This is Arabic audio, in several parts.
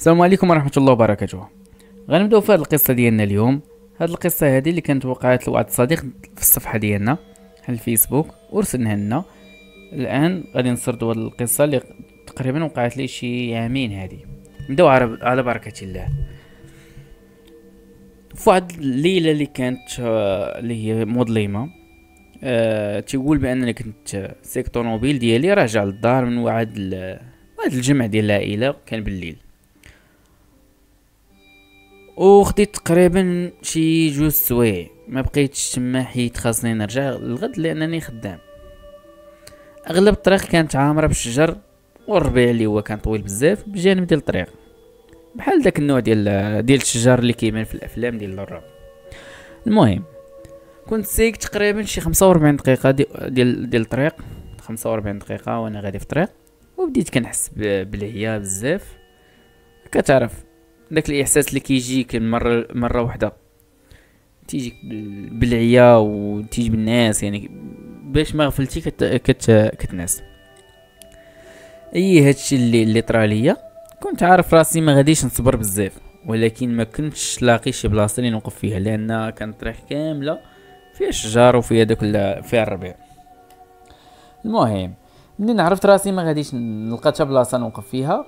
السلام عليكم ورحمة الله وبركاته. غنبداو في هذه القصة ديالنا اليوم. هذه القصة هذه اللي كانت وقعت لواحد الصديق في الصفحة ديالنا على الفيسبوك ورسلناها لنا. الآن غادي نسردو هذه القصة اللي تقريبا وقعت لي شي عامين هذه. نبداو على بركة الله. في واحد الليلة اللي كانت اللي هي مظلمة، تيقول بأنني كنت سيك طوموبيل ديالي راجع للدار من واحد الجمع ديال العائلة، كان بالليل، وخديت تقريبا شي 2 سوايع. ما بقيتش تما حيت خاصني نرجع للغد لانني خدام. اغلب الطريق كانت عامره بالشجر، والربيع اللي هو كان طويل بزاف بجانب ديال الطريق، بحال داك النوع ديال الشجر اللي كيبان في الافلام ديال الرعب. المهم كنت سيك تقريبا شي 45 دقيقه ديال الطريق، 45 دقيقه وانا غادي في الطريق، وبديت كنحس بالعيا بزاف. كتعرف داك الاحساس اللي كيجيك مره واحده، تيجيك بالعيا وتيجي بالناس، يعني باش ما غفلتي كتناس. هادشي اللي طرا ليا. كنت عارف راسي ما غاديش نصبر بزاف، ولكن ما كنتش لاقي شي بلاصه اللي نوقف فيها، لان كانت الطريق كامله فيها شجار وفيها فيها الربيع. المهم منين عرفت راسي ما غاديش نلقى حتى بلاصه نوقف فيها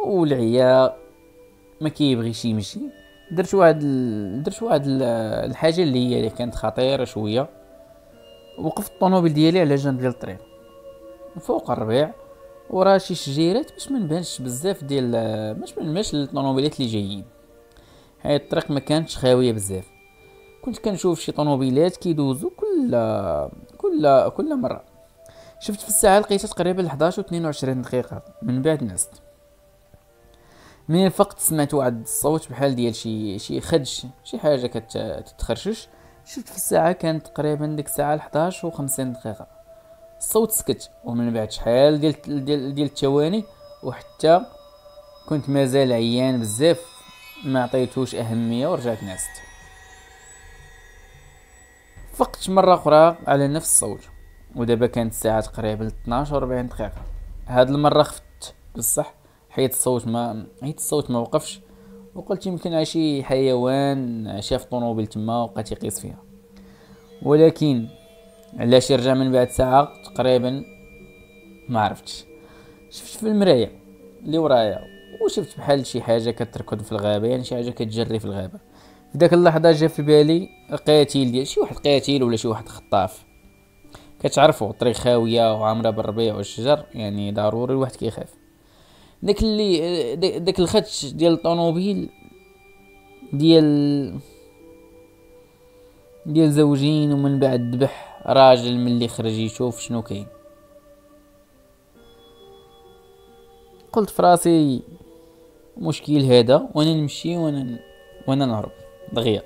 والعيا ما كيبغيش يمشي، درت واحد الحاجه اللي كانت خطيره شويه. وقفت الطوموبيل ديالي على جنب ديال الطريق فوق الربيع، وراه شي شجيرات باش ما نبانش بزاف باش ما نبانش الطوموبيلات اللي جايين. هاي الطريق ما كانتش خاويه بزاف، كنت كنشوف شي طوموبيلات كيدوزو كل مره. شفت في الساعه لقيتها تقريبا 11 و 22 دقيقه. من بعد نست، من الفقت سمعت واحد الصوت بحال ديال شي خدش، شي حاجه كتتخرشش. شفت في الساعه كانت تقريبا ديك الساعه 11 و 50 دقيقه. الصوت سكت، ومن بعد شحال ديال الثواني وحتى كنت مازال عيان بزاف، ما عطيتوش اهميه ورجعت نعست. فقت مره اخرى على نفس الصوت، ودابا كانت الساعه تقريبا 12 و 40 دقيقه. هاد المره خفت بصح، حيت الصوت ما وقفش، وقلت يمكن شي حيوان شاف طوموبيل تما وبقى يقيس فيها. ولكن علاش يرجع من بعد ساعه تقريبا ما عرفتش. شفت في المرايه اللي ورايا، وشفت بحال شي حاجه كتركض في الغابه، يعني شي حاجه كتجري في الغابه. في داك اللحظه جا في بالي قاتل ديال شي واحد، قاتل ولا شي واحد خطاف. كتعرفوا الطريق خاويه وعامره بالربيع والشجر، يعني ضروري الواحد كيخاف. داك الخدش ديال الطوموبيل ديال زوجين، ومن بعد ذبح راجل ملي خرج يشوف شنو كاين. قلت فراسي مشكل هذا، وانا نمشي وانا نهرب دغيا.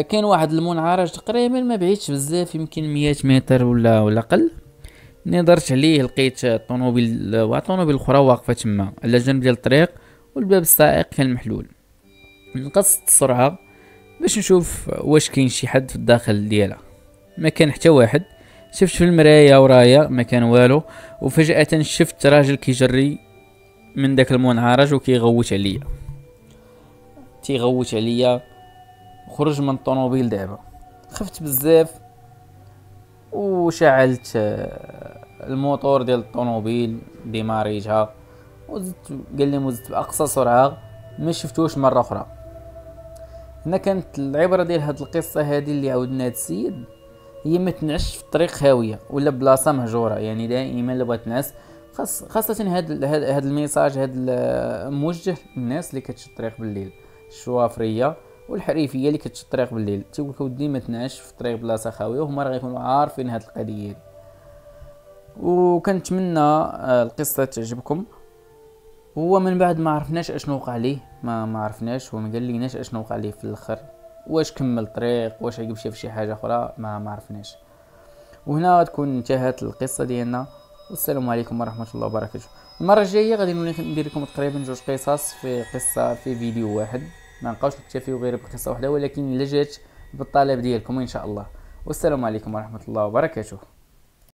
كان واحد المنعرج تقريبا ما بعيدش بزاف، يمكن 100 متر ولا اقل. نظرت عليه لقيت طوموبيل اخرى واقفه تما على جنب ديال الطريق، والباب السائق كان محلول. نقصت السرعه باش نشوف واش كاين شي حد في الداخل ديالها. ما كان حتى واحد. شفت في المرايه ورايا ما كان والو، وفجاه شفت راجل كيجري من داك المنعرج وكيغوت عليا وخرج من الطوموبيل. دابا خفت بزاف وشعلت الموتور ديال الطوموبيل ديماريجها، وزدت باقصى سرعه، ما شفتوش مره اخرى. هنا كانت العبره ديال هاد القصه هذه اللي عاودنا هاد السيد، هي ما تنعش في الطريق خاويه ولا بلاصه مهجوره. يعني دائما الا بغات تنعس، خاصه هاد الميساج موجه للناس اللي كتشد الطريق بالليل، الشوافريه والحريفيه اللي كتشد الطريق بالليل. تيقول لك ودي ما تنعش في الطريق بلاصه خاويه، وهما راه غيكونوا عارفين هاد القضيه دي. وكنتمنى القصه تعجبكم. هو من بعد ما عرفناش اشنو وقع ليه، ما عرفناش، وما قال ليناش اشنو وقع ليه في الاخر. واش كمل طريق، واش عقب شاف شي حاجه اخرى، ما عرفناش. وهنا تكون انتهت القصه ديالنا، والسلام عليكم ورحمه الله وبركاته. المره الجايه غادي ندير لكم تقريبا 2 قصص في قصه في فيديو واحد، ما نبقاوش نكتفيو غير بقصه واحده، ولكن الا جات بالطلب ديالكم ان شاء الله. والسلام عليكم ورحمه الله وبركاته.